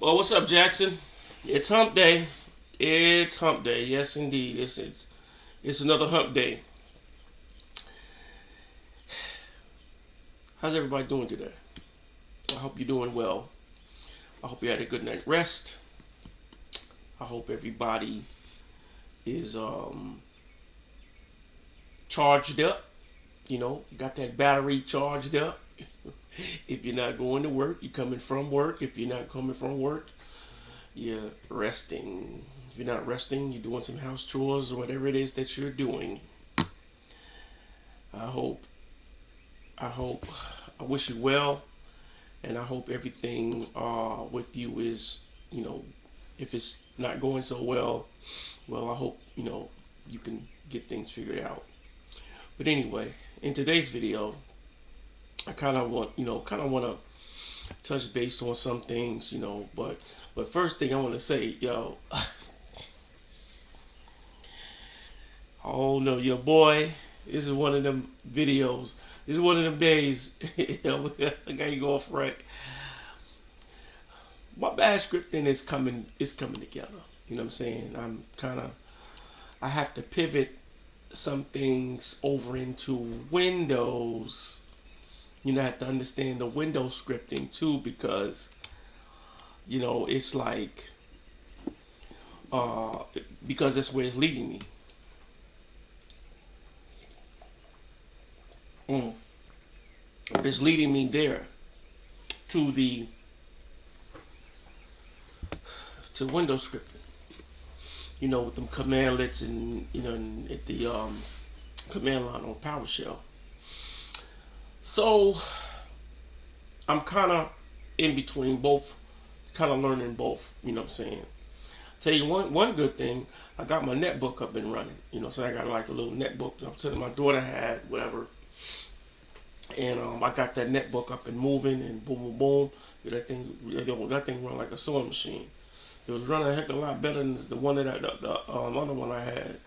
Well, what's up, Jackson? It's hump day. It's hump day. Yes, indeed. It's another hump day. How's everybody doing today? I hope you're doing well. I hope you had a good night rest. I hope everybody is charged up. Got that battery charged up. If you're not going to work, you're coming from work. If you're not coming from work, you're resting. If you're not resting, you're doing some house chores or whatever it is that you're doing. I hope, I wish you well, and I hope everything with you is, if it's not going so well, I hope, you can get things figured out. But anyway, in today's video, I kind of want to touch base on some things, but first thing I want to say, oh no, your boy, this is one of them videos. This is one of them days. I got you go off right. My bad scripting is coming together. You know what I'm saying? I have to pivot some things over into Windows. I have to understand the Windows scripting too, because it's like because that's where it's leading me. It's leading me there to Windows scripting. With them commandlets and and at the command line on PowerShell. So I'm kind of in between both, kind of learning both. You know what I'm saying? Tell you one good thing, I got my netbook up and running. So I got like a little netbook that my daughter had, whatever. And I got that netbook up and moving, and boom, boom, boom. That thing run like a sewing machine. It was running a heck of a lot better than the one that the other one I had.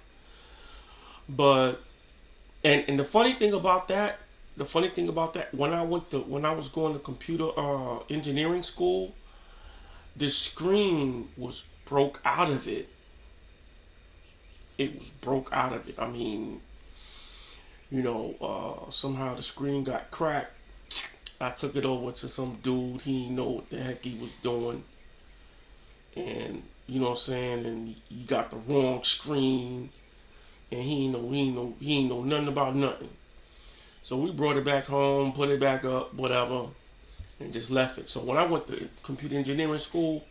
But and the funny thing about that, when I was going to computer engineering school, the screen was broke out of it. It was broke out of it. I mean, somehow the screen got cracked. I took it over to some dude. He didn't know what the heck he was doing. And you know what I'm saying? And he got the wrong screen. And he ain't know nothing about nothing. So we brought it back home, put it back up, whatever, and just left it. So when I went to computer engineering school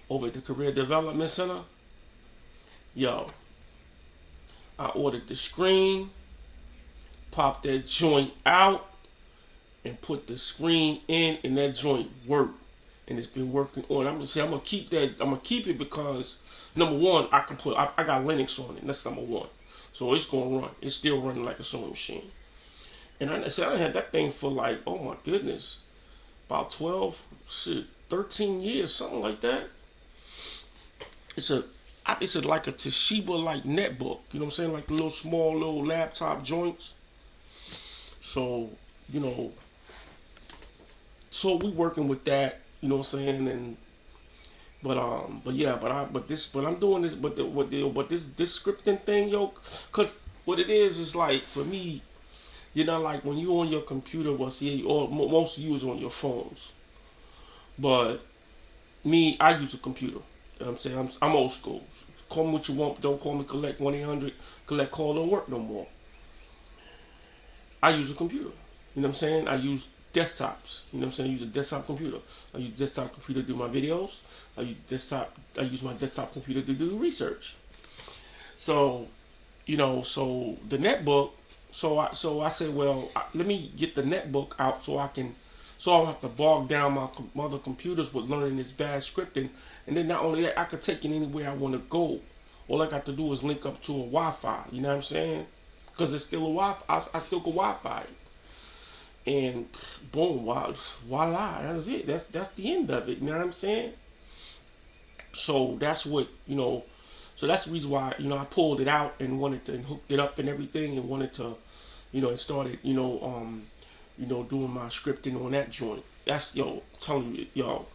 over at the Career Development Center, I ordered the screen, popped that joint out, and put the screen in, and that joint worked. And it's been working on. I'm gonna keep it because number one, I got Linux on it. That's number one. So it's gonna run. It's still running like a sewing machine. And I had that thing for like, oh my goodness, about 13 years, something like that. It's like a Toshiba like netbook. You know what I'm saying? Like the little small little laptop joints. So, so we working with that, you know what I'm saying? And but I'm doing this, this scripting thing, cause what it is like for me, like when you on your computer, or most of you is on your phones. But me, I use a computer. You know what I'm saying? I'm old school. Call me what you want, don't call me collect 1-800, collect call, don't work no more. I use a computer. You know what I'm saying? I use desktops. You know what I'm saying? I use a desktop computer. I use desktop computer to do my videos. I use my desktop computer to do research. So, so the netbook. So I said, well, let me get the netbook out so I don't have to bog down my other computers with learning this bad scripting. And then not only that, I could take it anywhere I want to go. All I got to do is link up to a Wi-Fi. You know what I'm saying? Because it's still a Wi-Fi. I still can Wi-Fi. And boom, voila, that's it. That's the end of it. You know what I'm saying? So that's what, so that's the reason why, I pulled it out and wanted to hook it up and everything, and wanted to, and started, doing my scripting on that joint. That's, telling you,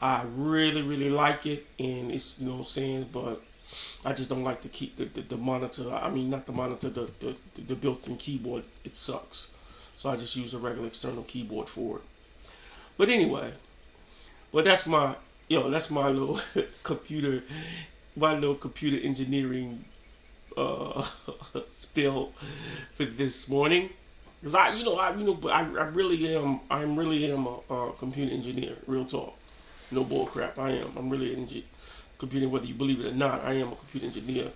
I really, really like it, and it's, you know what I'm saying, but I just don't like to keep the monitor. I mean, not the monitor, the built-in keyboard. It sucks. So I just use a regular external keyboard for it. But anyway, well, that's my, that's my little computer, my little computer engineering uh, spill for this morning. Cause I really am. I really am a computer engineer. Real talk, no bull crap. I am. I'm really an computer, whether you believe it or not. I am a computer engineer,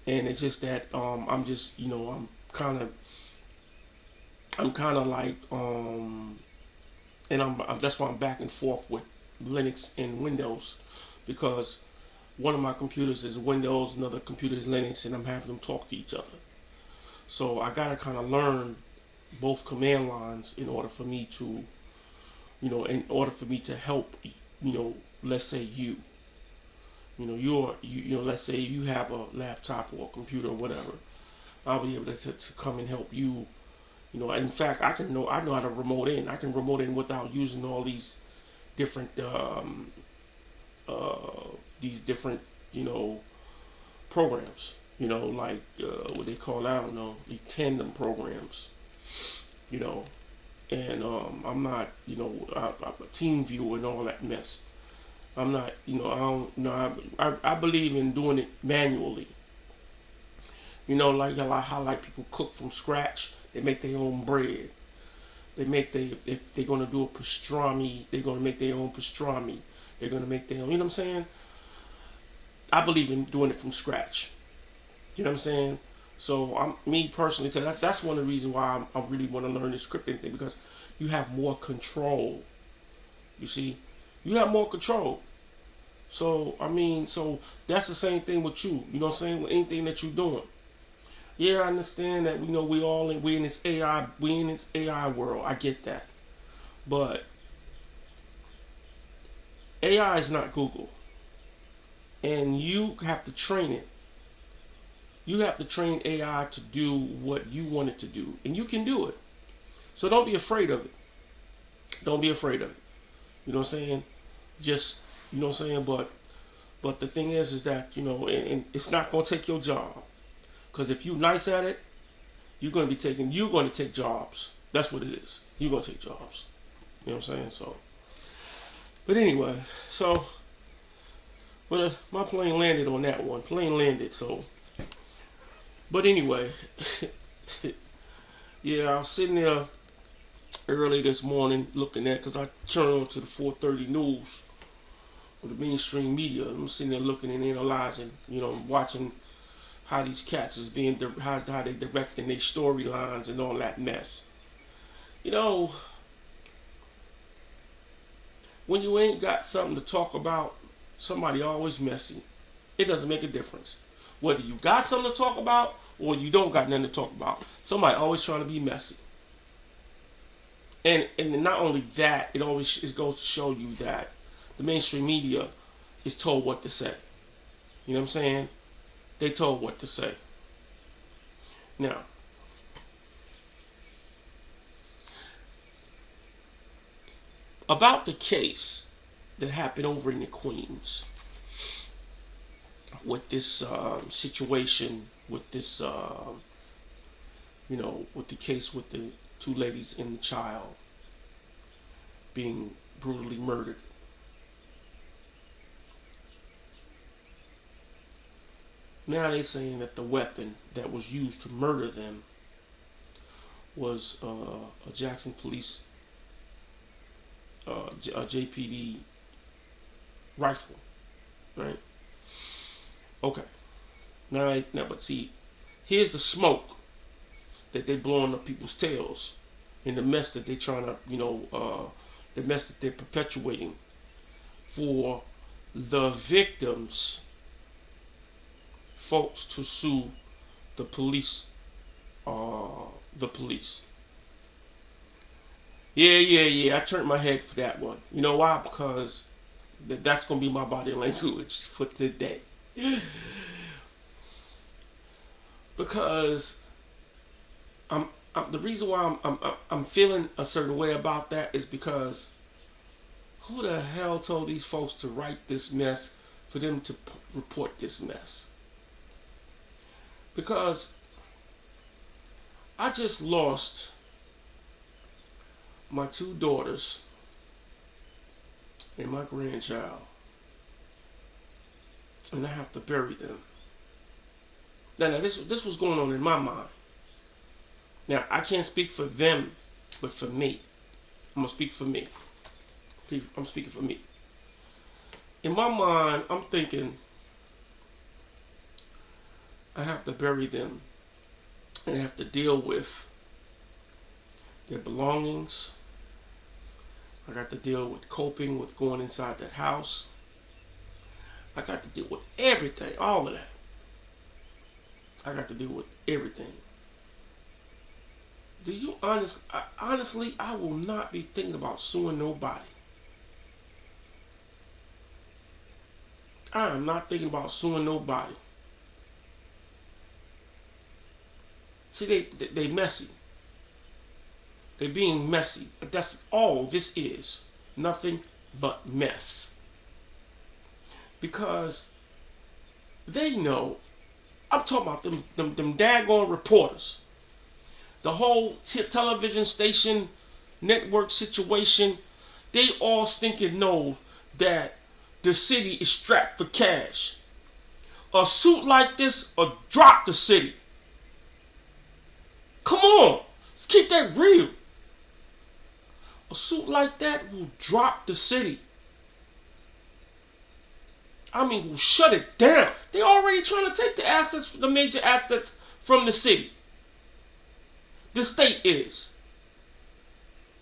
and it's just that I'm just, I'm kind of like and that's why I'm back and forth with Linux and Windows, because one of my computers is Windows, another computer is Linux, and I'm having them talk to each other. So I gotta kind of learn both command lines in order for me to, in order for me to help, let's say let's say you have a laptop or a computer or whatever. I'll be able to come and help you. In fact, I know how to remote in. I can remote in without using all different these different programs. Like what they call, I don't know, these tandem programs. You know, and I'm not, I'm a team viewer and all that mess. I'm not, I don't, I believe in doing it manually. Like people cook from scratch. They make their own bread. If they're gonna do a pastrami, they're gonna make their own pastrami. They're gonna make their own. You know what I'm saying? I believe in doing it from scratch. You know what I'm saying? So me personally, that's one of the reasons why I really want to learn the scripting thing, because you have more control. You see, you have more control. So so that's the same thing with you. You know what I'm saying? With anything that you're doing. Yeah, I understand that we in this AI world. I get that. But AI is not Google. And you have to train it. You have to train AI to do what you want it to do. And you can do it. So don't be afraid of it. Don't be afraid of it. You know what I'm saying? Just, you know what I'm saying? But the thing is that, and it's not going to take your job. Because if you're nice at it, you're going to take jobs. That's what it is. You're going to take jobs. You know what I'm saying? So, but anyway, my plane landed on that one. Plane landed, so. But anyway, yeah, I was sitting there early this morning looking at, because I turned on to the 4:30 news with the mainstream media. I'm sitting there looking and analyzing, watching how these cats is being, how they directing their storylines and all that mess. When you ain't got something to talk about, somebody always messy. It doesn't make a difference. Whether you got something to talk about or you don't got nothing to talk about, somebody always trying to be messy. And not only that, it goes to show you that the mainstream media is told what to say. You know what I'm saying? They told what to say. Now, about the case that happened over in the Queens with this situation, with this, with the case with the two ladies and the child being brutally murdered. Now they're saying that the weapon that was used to murder them was a Jackson Police a JPD rifle, right? Okay. Now, but see, here's the smoke that they blowing up people's tails, and the mess that they trying to, the mess that they're perpetuating for the victims, folks, to sue the police. The police. Yeah. I turned my head for that one. You know why? Because that's gonna be my body language for today. Because the reason why I'm feeling a certain way about that is because Who the hell told these folks to write this mess for them to report this mess? Because I just lost my two daughters and my grandchild, and I have to bury them. Now this was going on in my mind. Now I can't speak for them, but for me, I'm gonna speak for me. I'm speaking for me. In my mind, I'm thinking I have to bury them and I have to deal with their belongings. I got to deal with coping with going inside that house. I got to deal with everything, all of that. I got to deal with everything. Do you honestly, I will not be thinking about suing nobody. I am not thinking about suing nobody. See, they messy. They're being messy. But that's all this is. Nothing but mess. Because they know, I'm talking about them daggone reporters. The whole television station network situation, they all stinking know that the city is strapped for cash. A suit like this will drop the city. Come on, let's keep that real. A suit like that will drop the city. I mean, will shut it down. They already trying to take the assets, the major assets from the city. The state is.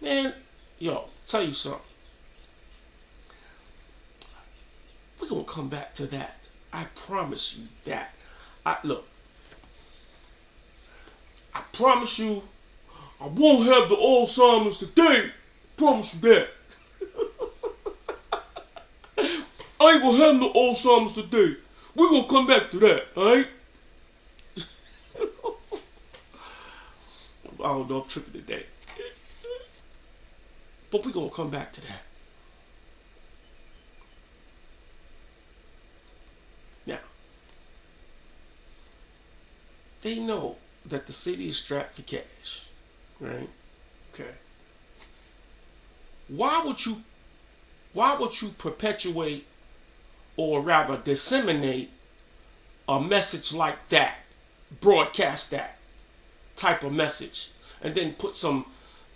Man, yo, tell you something. We're going to come back to that. I promise you that. Look, I promise you, I won't have the Alzheimer's today. Promise you that. I ain't going to have no Alzheimer's today. We're going to come back to that, alright? I don't know, I'm tripping today. But we're going to come back to that. Now, they know that the city is strapped for cash, right? Okay. Why would you perpetuate or rather disseminate a message like that, broadcast that type of message, and then put some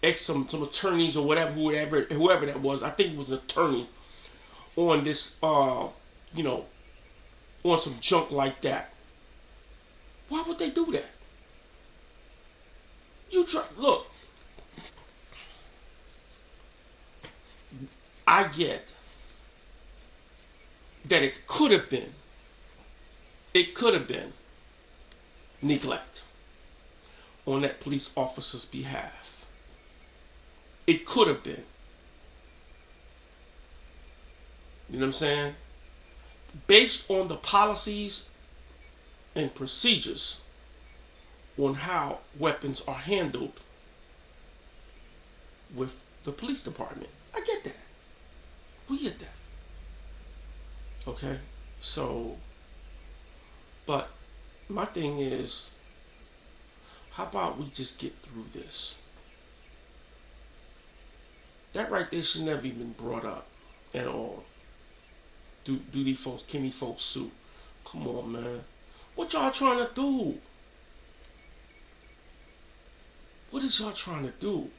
attorneys or whoever that was, I think it was an attorney, on this on some junk like that? Why would they do that? Look, I get that it could have been neglect on that police officer's behalf. It could have been. You know what I'm saying? Based on the policies and procedures on how weapons are handled with the police department. I get that. We get that. Okay? So, but my thing is, how about we just get through this? That right there should never even been brought up at all. Do these folks, can these folks sue? Come on, man. What y'all trying to do? What is y'all trying to do?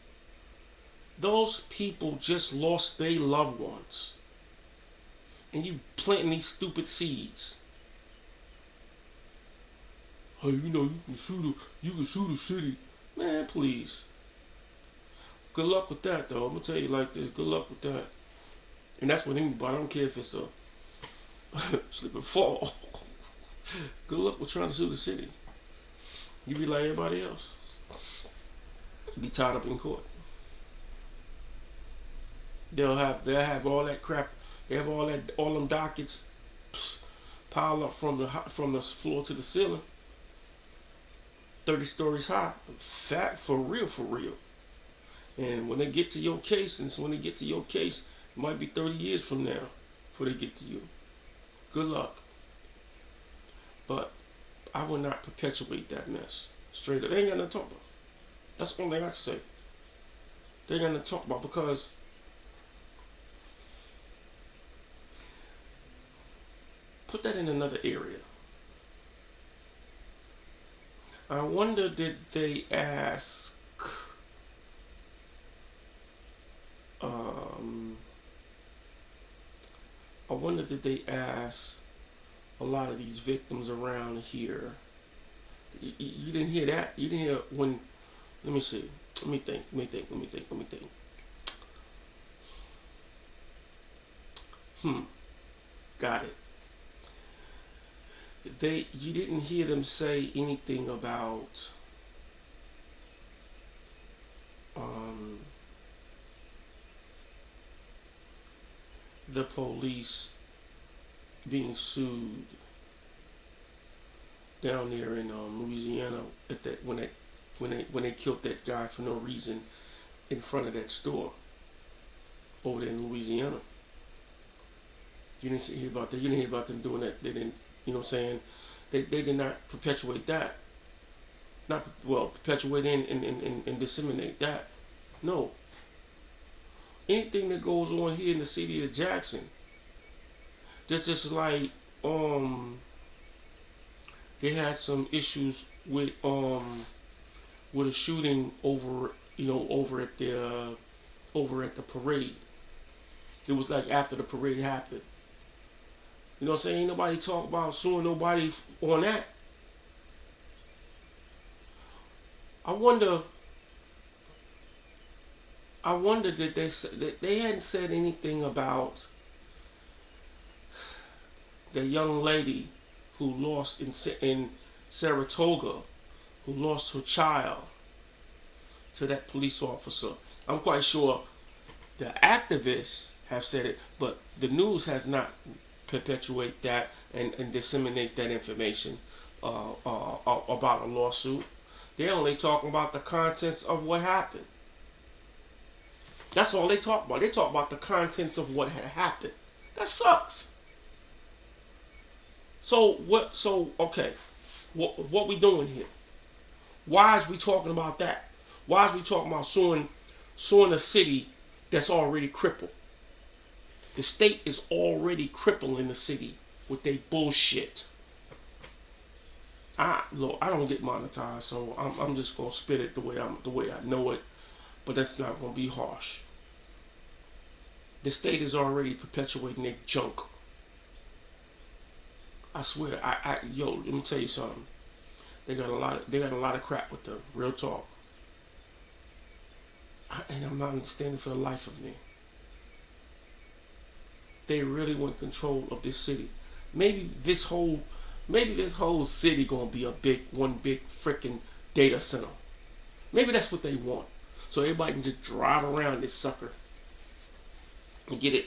Those people just lost their loved ones. And you planting these stupid seeds. Hey, you can sue the city. Man, please. Good luck with that, though. I'm gonna tell you like this. Good luck with that. And that's what anybody. I don't care if it's a slip and fall. Good luck with trying to sue the city. You be like everybody else. You be tied up in court. They'll have all that crap. They have all them dockets piled up from the floor to the ceiling. 30 stories high. Fat for real. And when they get to your case, It might be 30 years from now before they get to you. Good luck. But I will not perpetuate that mess. Straight up. They ain't got nothing to talk about. That's the only thing I can say. They ain't got nothing to talk about because put that in another area. I wonder, did they ask I wonder, did they ask a lot of these victims around here? You didn't hear that? You didn't hear when, let me see. Let me think. Got it. You didn't hear them say anything about the police being sued down there in Louisiana at that when they killed that guy for no reason in front of that store over there in Louisiana. You didn't hear about that. You didn't hear about them doing that. They didn't. You know what I'm saying? They did not perpetuate that. Not perpetuate and disseminate that. No. Anything that goes on here in the city of Jackson, just like they had some issues with a shooting over at the parade. It was like after the parade happened. You know what I'm saying? Ain't nobody talk about suing nobody on that. I wonder that they hadn't said anything about the young lady who lost in Saratoga, who lost her child to that police officer. I'm quite sure the activists have said it, but the news has not perpetuate that and disseminate that information about a lawsuit. They're only talking about the contents of what happened. That's all they talk about. They talk about the contents of what had happened. That sucks. So okay. What we doing here? Why is we talking about that? Why is we talking about suing a city that's already crippled? The state is already crippling the city with their bullshit. I don't get monetized, so I'm just gonna spit it the way I know it, but that's not gonna be harsh. The state is already perpetuating their junk. I swear, let me tell you something. They got a lot of crap with them. Real talk. And I'm not understanding for the life of me. They really want control of this city. Maybe this whole city gonna be one big freaking data center. Maybe that's what they want. So everybody can just drive around this sucker and get it.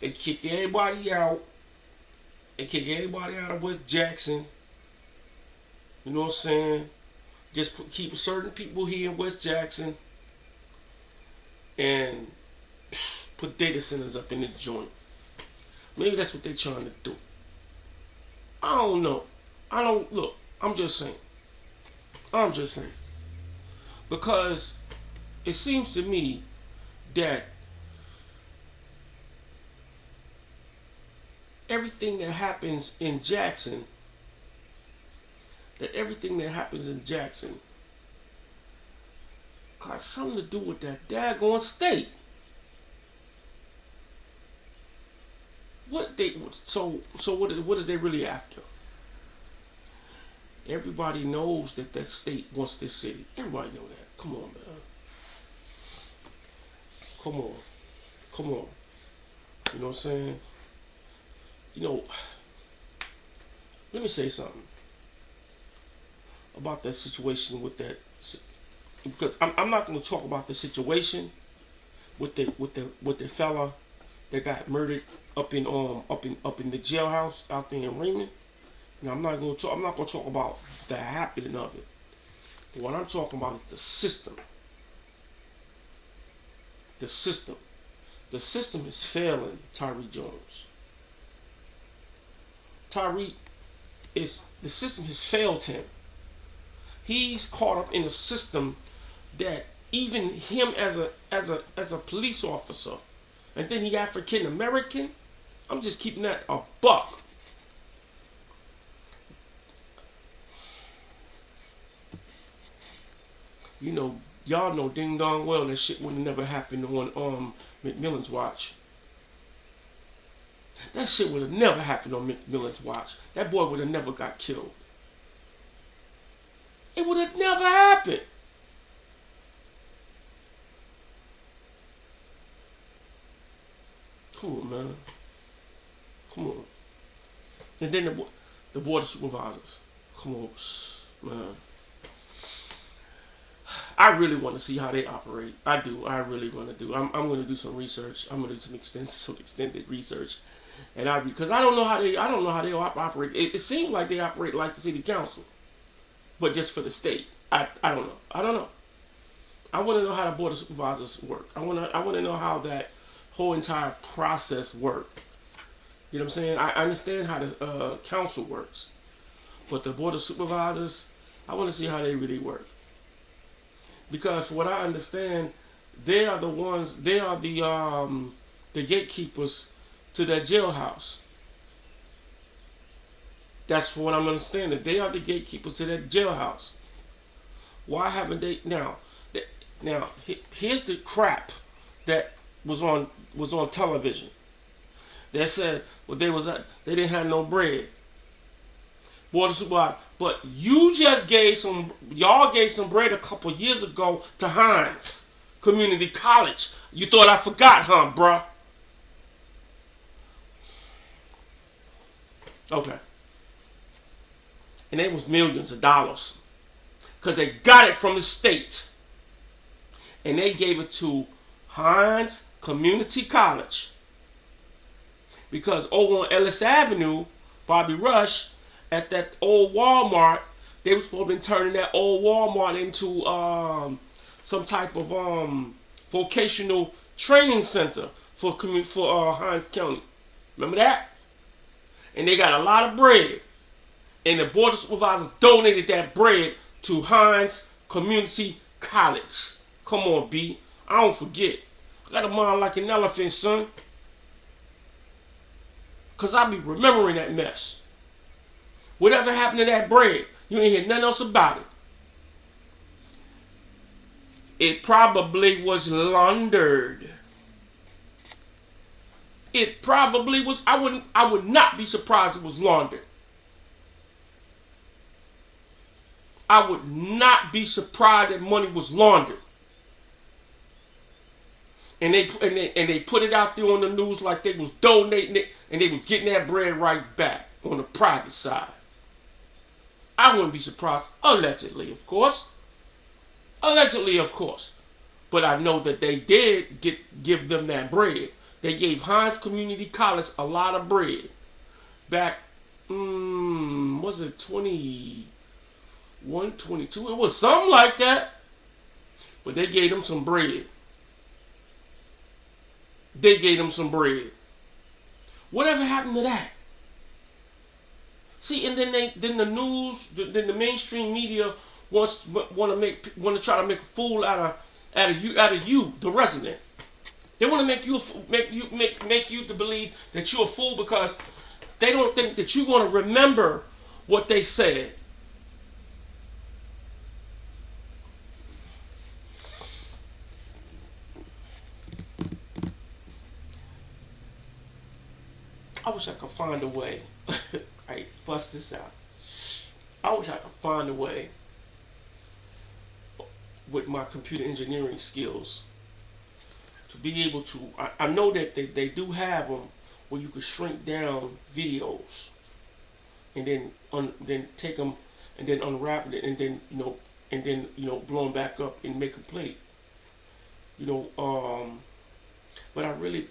They kick everybody out. They kick everybody out of West Jackson. You know what I'm saying? Just keep certain people here in West Jackson and put data centers up in this joint. Maybe that's what they're trying to do. I don't know. Look, I'm just saying. Because it seems to me that everything that happens in Jackson got something to do with that daggone state. What is they really after? Everybody knows that state wants this city. Everybody know that. Come on, man. Come on. You know what I'm saying? Let me say something about that situation with that, because I'm not going to talk about the situation with the fella that got murdered up in the jailhouse out there in Raymond. Now I'm not going to talk about the happening of it. But what I'm talking about is the system. The system. The system is failing Tyree Jones. Tyree is the system has failed him. He's caught up in a system that even him as a police officer, and then he African American. I'm just keeping that a buck. You know, y'all know ding dong well that shit would have never happened on McMillan's watch. That shit would have never happened on McMillan's watch. That boy would have never got killed. It would have never happened. Come on, man. Come on. And then the board of supervisors. Come on, man. I really want to see how they operate. I do. I really want to do. I'm going to do some research. I'm going to do some extended research, and because I don't know how they operate. It seems like they operate like the city council, but just for the state. I don't know. I don't know. I want to know how the board of supervisors work. I want to know how that whole entire process works. You know what I'm saying? I understand how the council works, but the board of supervisors, I want to see how they really work. Because from what I understand, they are the ones. They are the gatekeepers to that jailhouse. That's what I'm understanding. They are the gatekeepers to that jailhouse. Why haven't they now? Now here's the crap that was on television. They said they didn't have no bread. Board of Supervisors. But y'all gave some bread a couple years ago to Hines Community College. You thought I forgot, huh, bruh? Okay. And it was millions of dollars. Because they got it from the state. And they gave it to Hines Community College. Because over on Ellis Avenue, Bobby Rush, at that old Walmart, they were supposed to be turning that old Walmart into some type of vocational training center for Hines County. Remember that? And they got a lot of bread. And the board of supervisors donated that bread to Hines Community College. Come on, B. I don't forget. I got a mind like an elephant, son. Because I be remembering that mess. Whatever happened to that bread? You ain't hear nothing else about it. It probably was laundered. It probably was. I would not be surprised it was laundered. I would not be surprised that money was laundered. And they put it out there on the news like they was donating it and they was getting that bread right back on the private side. I wouldn't be surprised. Allegedly, of course. Allegedly, of course. But I know that they did give them that bread. They gave Hines Community College a lot of bread. Back, was it 21, 22? It was something like that. But they gave them some bread. They gave them some bread. Whatever happened to that? See, and then the news, then the mainstream media want to try to make a fool out of you, the resident. They want to make you to believe that you're a fool because they don't think that you're going to remember what they said. I wish I could find a way. Right, bust this out. I wish I could find a way with my computer engineering skills to be able to. I know that they do have them where you could shrink down videos and then take them and then unwrap it and then blow them back up and make them play. But I really,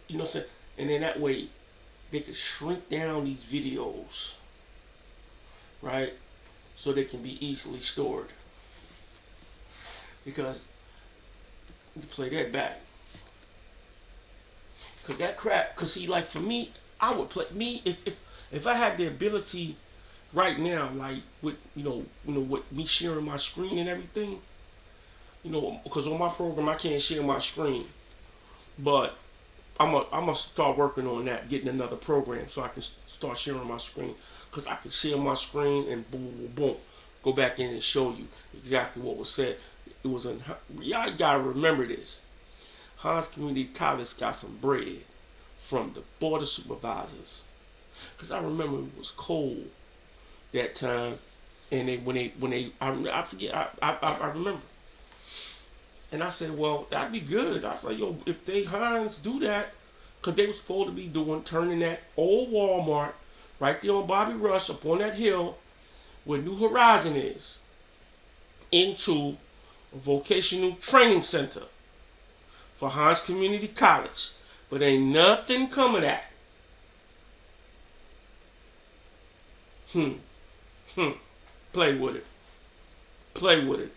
and then that way they could shrink down these videos, right? So they can be easily stored. Because you play that back. Cause that crap. Cause see, like for me, I would play me if I had the ability right now, like with with me sharing my screen and everything. Because on my program I can't share my screen, but I'm gonna start working on that, getting another program so I can start sharing my screen. Cause I can share my screen and boom, boom, boom, go back in and show you exactly what was said. It was in. Y'all gotta remember this. Hans Community College got some bread from the board of supervisors. Cause I remember it was cold that time, and I forget I remember. And I said, well, that'd be good. I said, yo, if they Heinz do that, because they were supposed to be turning that old Walmart right there on Bobby Rush up on that hill where New Horizon is into a vocational training center for Heinz Community College. But ain't nothing come of that. Play with it. Play with it.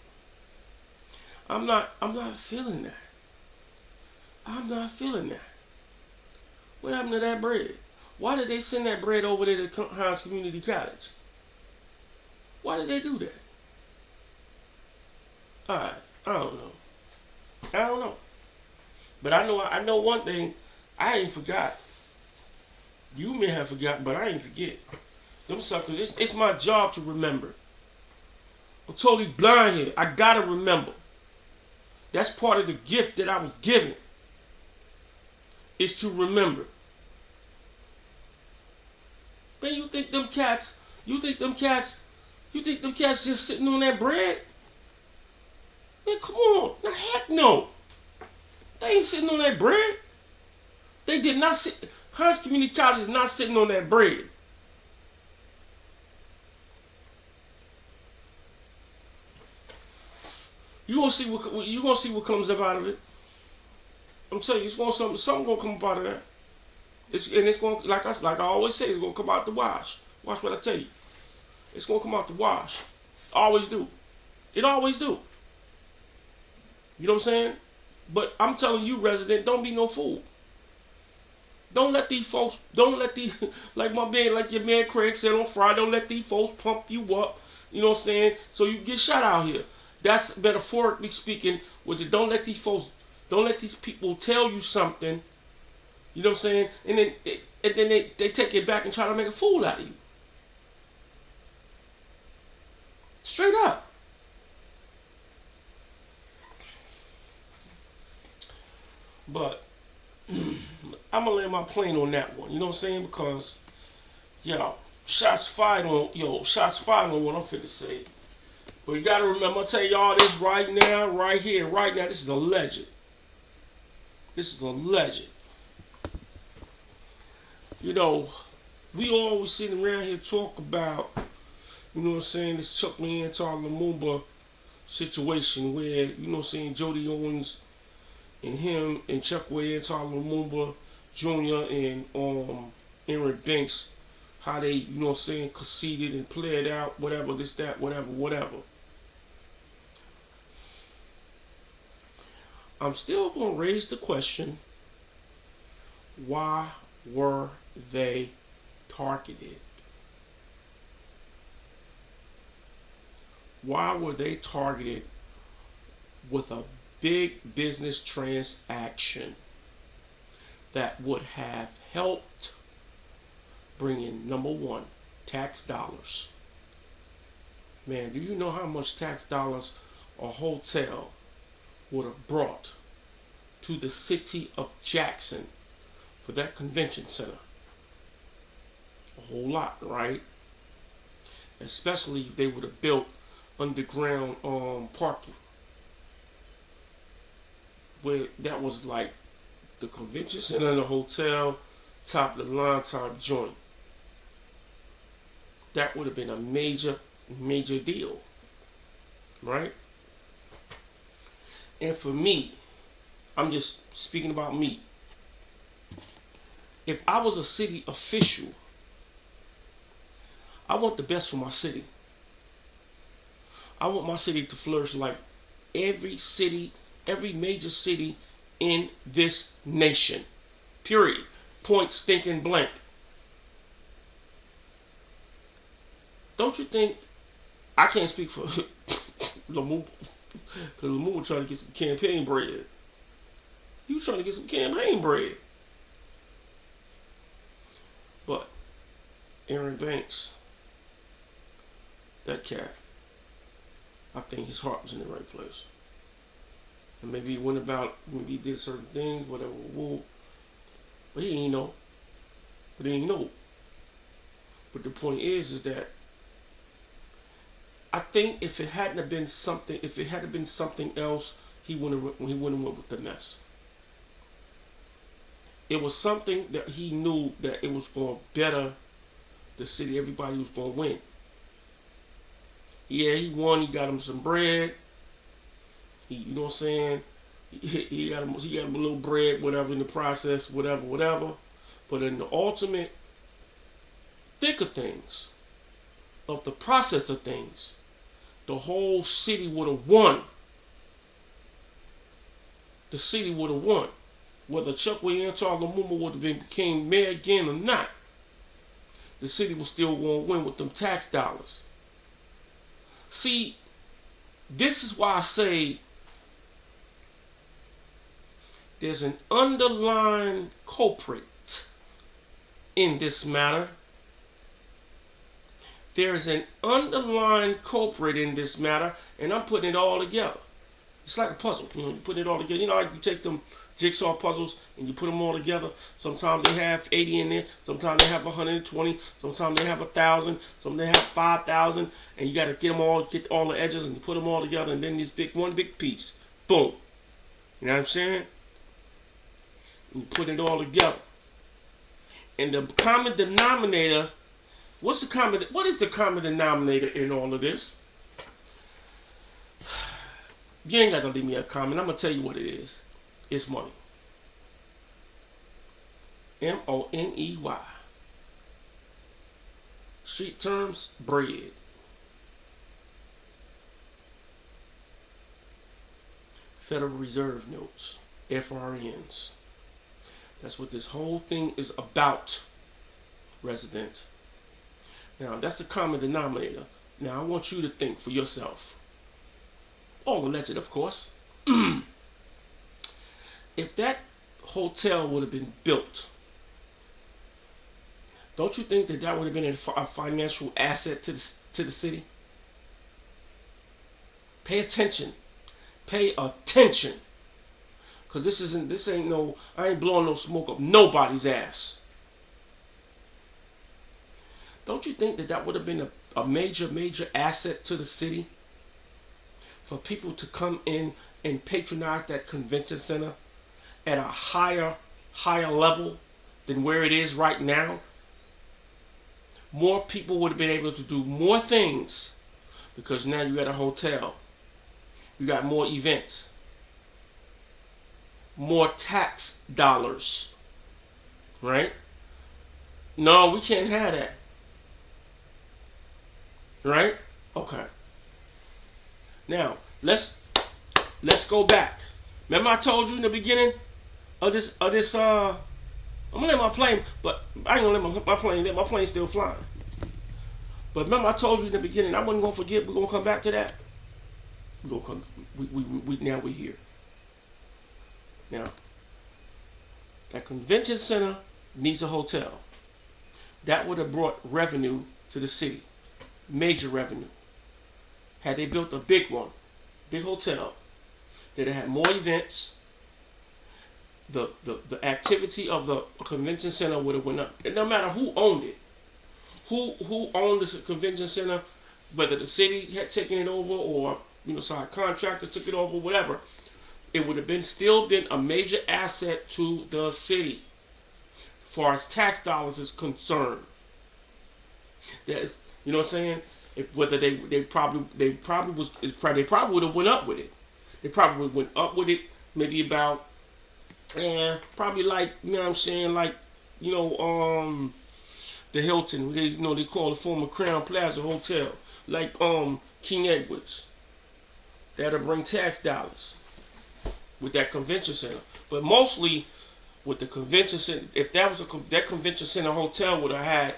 I'm not feeling that. I'm not feeling that. What happened to that bread? Why did they send that bread over there to Hines Community College? Why did they do that? Alright, I don't know. I don't know. But I know one thing. I ain't forgot. You may have forgotten, but I ain't forget. Them suckers, it's my job to remember. I'm totally blind here. I gotta remember. That's part of the gift that I was given. Is to remember. Man, you think them cats just sitting on that bread? Man, come on. Now, heck no. They ain't sitting on that bread. They did not sit. Hines Community College is not sitting on that bread. You gonna see what comes up out of it. I'm telling you, something gonna come up out of that. It's gonna like I always say, it's gonna come out the wash. Watch what I tell you. It's gonna come out the wash. Always do. It always do. You know what I'm saying? But I'm telling you, resident, don't be no fool. Don't let these folks, like your man Craig said on Friday, don't let these folks pump you up, you know what I'm saying, so you get shot out here. That's metaphorically speaking, don't let these people tell you something, you know what I'm saying, and then they take it back and try to make a fool out of you. Straight up. But I'm gonna land my plane on that one. You know what I'm saying? Because shots fired on what I'm finna say. But you gotta remember, I'll tell y'all this right now, right here, right now. This is a legend. This is a legend. You know, we always sitting around here talk about, you know what I'm saying, this Chuck Leantar Lumumba situation where, you know what I'm saying, Jody Owens and him and Chuck Leantar Lumumba Jr. and Aaron Banks, how they, you know what I'm saying, conceded and played out, whatever, this, that, whatever. I'm still going to raise the question, why were they targeted? Why were they targeted with a big business transaction that would have helped bring in, number one, tax dollars? Man, do you know how much tax dollars a hotel would have brought to the city of Jackson for that convention center? A whole lot, right? Especially if they would have built underground parking, where that was like the convention center and the hotel, top of the line type joint. That would have been a major deal, right? And for me, I'm just speaking about me. If I was a city official, I want the best for my city. I want my city to flourish like every major city in this nation. Period. Point stinking blank. Don't you think? I can't speak for Lamu, because Lamu was trying to get some campaign bread. He was trying to get some campaign bread. But Aaron Banks, that cat, I think his heart was in the right place. And maybe he went about, maybe he did certain things, whatever, but he ain't know. But he ain't know. But the point is that I think if it hadn't have been something, if it had been something else, he wouldn't have went with the mess. It was something that he knew that it was going to better the city. Everybody was going to win. Yeah, he won. He got him some bread. You know what I'm saying? He got him a little bread, whatever, in the process, whatever. But in the ultimate thick of things, of the process of things, the whole city would have won. The city would have won. Whether Chuck Williams or Lumumba would have became mayor again or not, the city was still going to win with them tax dollars. See, this is why I say there's an underlying culprit in this matter. There's an underlying culprit in this matter, and I'm putting it all together. It's like a puzzle. You put it all together. You know, like you take them jigsaw puzzles and you put them all together. Sometimes they have 80 in there. Sometimes they have 120. Sometimes they have 1,000. Sometimes they have 5,000. And you got to get all the edges, and you put them all together, and then this one big piece. Boom. You know what I'm saying? You put it all together. And the common denominator, what is the common denominator in all of this? You ain't got to leave me a comment. I'm going to tell you what it is. It's money. M-O-N-E-Y. Street terms, bread. Federal Reserve notes, FRNs. That's what this whole thing is about, resident. Now, that's the common denominator. Now, I want you to think for yourself. All alleged, of course. If that hotel would have been built, don't you think that would have been a financial asset to the city? Pay attention. Pay attention. Because this ain't no, I ain't blowing no smoke up nobody's ass. Don't you think that would have been a major asset to the city? For people to come in and patronize that convention center at a higher level than where it is right now? More people would have been able to do more things because now you got a hotel. You got more events. More tax dollars. Right? No, we can't have that. Right? Okay. Now, let's go back. Remember I told you in the beginning of this I'm gonna let my plane, but I ain't gonna let my plane still flying. But remember I told you in the beginning, I wasn't gonna forget, we're gonna come back to that. We're gonna come now we're here. Now, that convention center needs a hotel. That would have brought revenue to the city. Major revenue. Had they built a big hotel, that had more events, the activity of the convention center would have went up. And no matter who owned it, who owned this convention center, whether the city had taken it over or some contractor took it over, whatever, it would have still been a major asset to the city, as far as tax dollars is concerned. That's, you know what I'm saying? Whether they probably would have went up with it. They probably went up with it maybe about probably like, you know what I'm saying, like, the Hilton, they call the former Crown Plaza Hotel, like King Edwards. That'll bring tax dollars with that convention center. But mostly with the convention center, if that was that convention center hotel would have had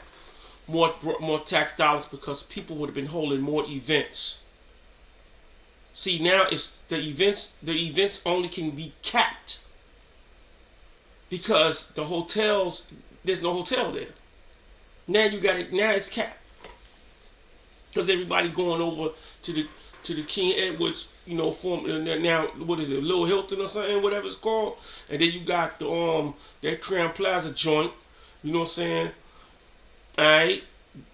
more tax dollars because people would have been holding more events. See, now it's the events. The events only can be capped because the hotels, there's no hotel there. Now you got it. Now it's capped because everybody going over to the King Edwards, form now. What is it, Little Hilton or something, whatever it's called, and then you got the that Crown Plaza joint. You know what I'm saying? All right.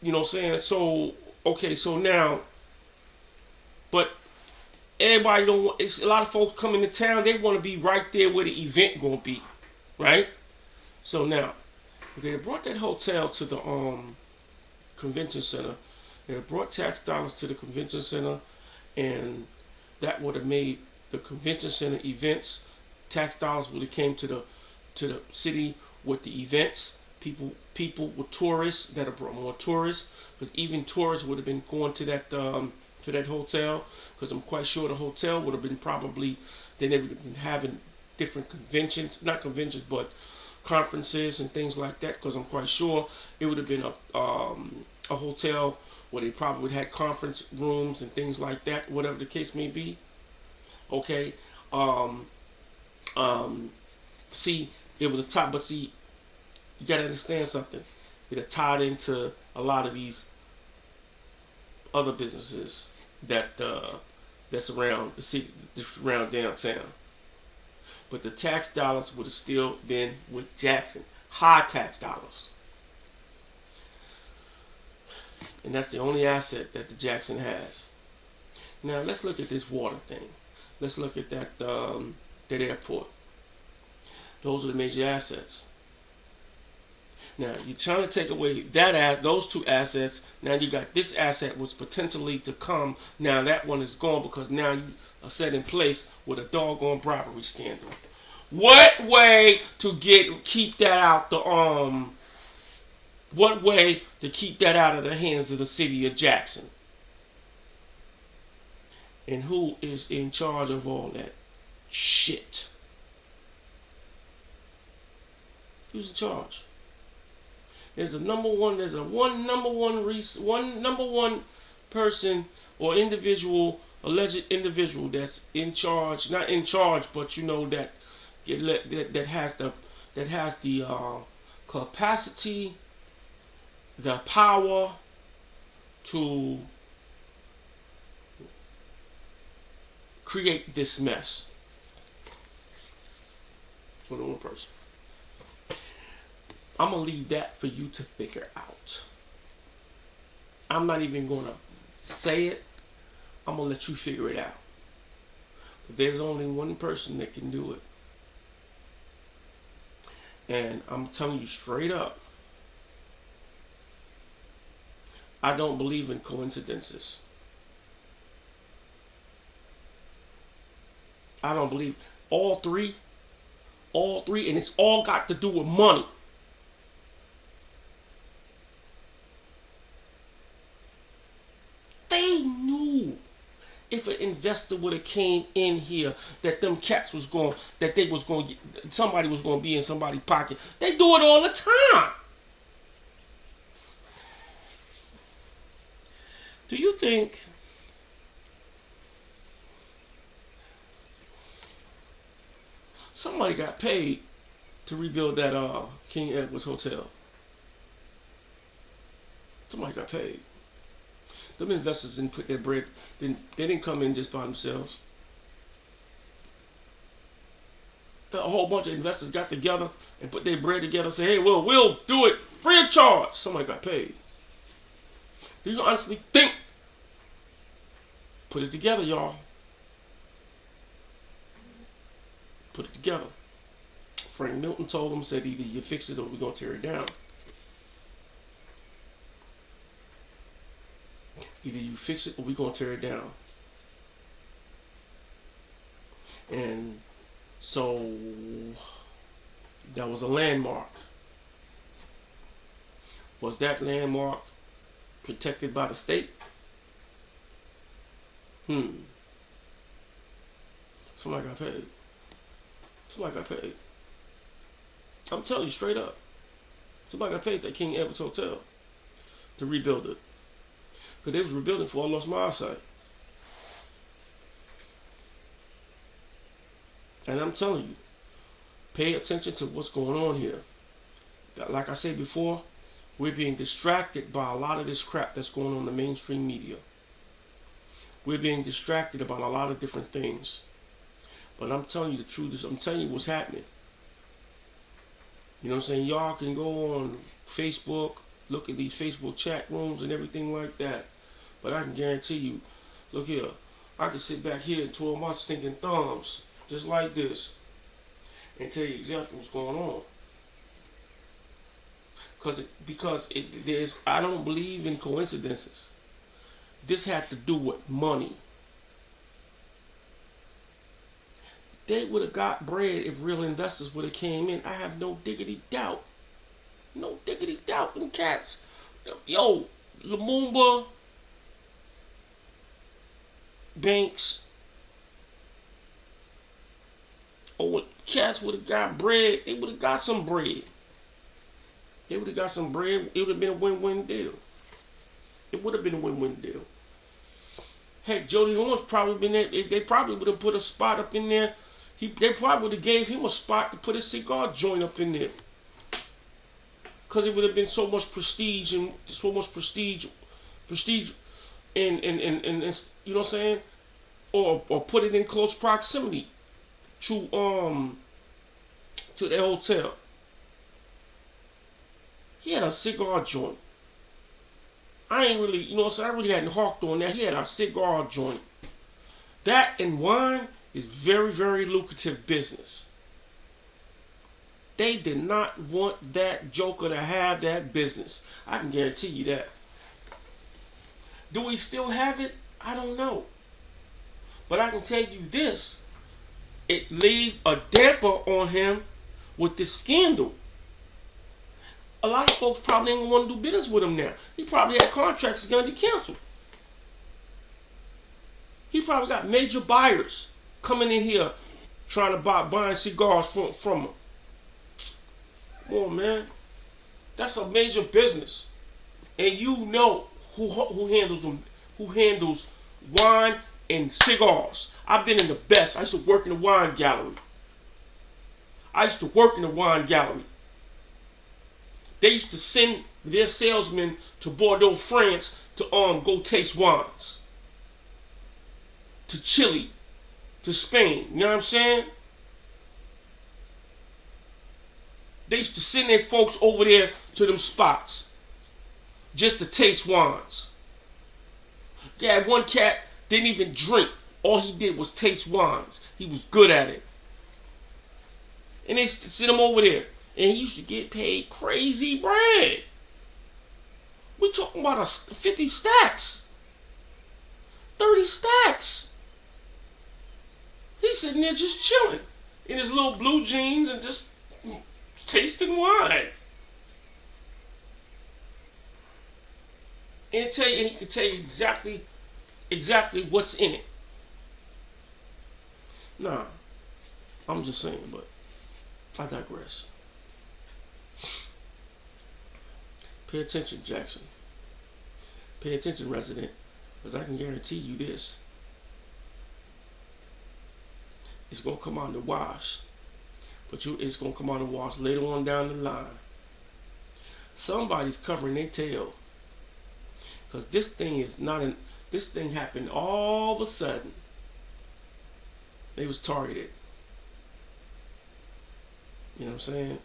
You know what I'm saying? So okay, so now, but everybody don't want. It's a lot of folks coming to town. They want to be right there where the event gonna be, right? So now, if they brought that hotel to the convention center, they brought tax dollars to the convention center, and that would have made the convention center events. Tax dollars would have came to the city with the events. People with tourists that have brought more tourists, because even tourists would have been going to that hotel, because I'm quite sure the hotel would have been probably, then they would have been having different conventions, not conventions, but conferences and things like that, because I'm quite sure it would have been a hotel where they probably would have had conference rooms and things like that, whatever the case may be. Okay. See, it was a top, but see, you gotta understand something. It tied into a lot of these other businesses that's around the city, around downtown. But the tax dollars would have still been with Jackson. High tax dollars. And that's the only asset that the Jackson has. Now let's look at this water thing. Let's look at that airport. Those are the major assets. Now you're trying to take away those two assets. Now you got this asset was potentially to come. Now that one is gone because now you are set in place with a doggone bribery scandal. What way to keep that out What way to keep that out of the hands of the city of Jackson? And who is in charge of all that shit? Who's in charge? There's a number one person or individual, alleged individual that's in charge, not in charge, but that has the capacity, the power to create this mess. It's only one person. I'm going to leave that for you to figure out. I'm not even going to say it. I'm going to let you figure it out. But there's only one person that can do it. And I'm telling you straight up, I don't believe in coincidences. I don't believe all three, and it's all got to do with money. They knew if an investor would have came in here that them cats was going, that they was going, somebody was going to be in somebody's pocket. They do it all the time. Do you think somebody got paid to rebuild that King Edwards Hotel? Somebody got paid. Them investors didn't put their bread, they didn't come in just by themselves. A whole bunch of investors got together and put their bread together and say, hey, well, we'll do it free of charge. Somebody got paid. Do you honestly think? Put it together, y'all. Put it together. Frank Milton told them, said either you fix it or we're going to tear it down. Either you fix it or we're going to tear it down. And so that was a landmark. Was that landmark protected by the state? Somebody got paid. Somebody got paid. I'm telling you straight up. Somebody got paid that King Edward's Hotel to rebuild it. Because they was rebuilding before I lost my eyesight. And I'm telling you, pay attention to what's going on here. Like I said before, we're being distracted by a lot of this crap that's going on in the mainstream media. We're being distracted about a lot of different things. But I'm telling you the truth. I'm telling you what's happening. You know what I'm saying? Y'all can go on Facebook, look at these Facebook chat rooms and everything like that. But I can guarantee you, look here, I can sit back here and twirl my stinking thumbs just like this and tell you exactly what's going on. Because I don't believe in coincidences. This had to do with money. They would have got bread if real investors would have came in. I have no diggity doubt. No diggity doubt. Them cats. Yo, Lumumba, Banks. Oh, cats would have got bread. They would have got some bread. They would have got some bread. It would have been a win-win deal. It would have been a win-win deal. Heck, Jody Owens probably been there. They probably would have put a spot up in there. They probably would have gave him a spot to put his cigar joint up in there. Because it would have been so much prestige and and you know what I'm saying? Or put it in close proximity to their hotel. He had a cigar joint. I ain't really, you know what I'm saying? I really hadn't hawked on that. He had a cigar joint. That and wine is very, very lucrative business. They did not want that joker to have that business. I can guarantee you that. Do we still have it? I don't know. But I can tell you this. It leave a damper on him with this scandal. A lot of folks probably ain't gonna want to do business with him now. He probably had contracts that's gonna be canceled. He probably got major buyers coming in here trying to buying cigars from him. Come on, man. That's a major business. And you know who handles them, who handles wine and cigars. I've been in the best. I used to work in the wine gallery. They used to send their salesmen to Bordeaux, France to go taste wines. To Chile, to Spain. You know what I'm saying? They used to send their folks over there to them spots just to taste wines. Yeah, one cat didn't even drink. All he did was taste wines. He was good at it. And they used to send him over there. And he used to get paid crazy bread. We talking about 50 stacks. 30 stacks. He's sitting there just chilling in his little blue jeans and just tasting wine. And he can tell you exactly what's in it. Nah, I'm just saying, but I digress. Pay attention, Jackson. Pay attention, resident, because I can guarantee you this. It's going to come out in the wash. But it's going to come out in the wash later on down the line. Somebody's covering their tail. Because this thing happened all of a sudden. They was targeted. You know what I'm saying?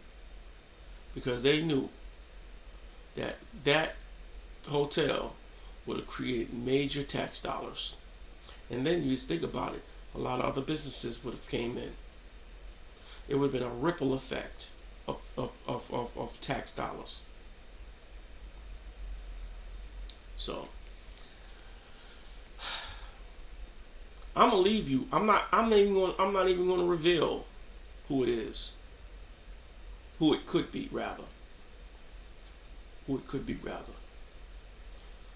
Because they knew that hotel would have created major tax dollars. And then you just think about it. A lot of other businesses would have came in. It would have been a ripple effect of tax dollars. So I'm gonna leave you. I'm not even gonna reveal who it is. Who it could be, rather.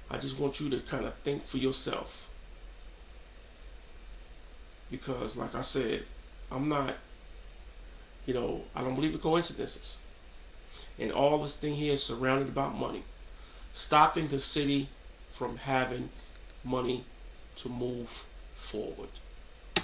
I just want you to kind of think for yourself. Because, like I said, I'm not I don't believe in coincidences. And all this thing here is surrounded about money, stopping the city from having money to move forward.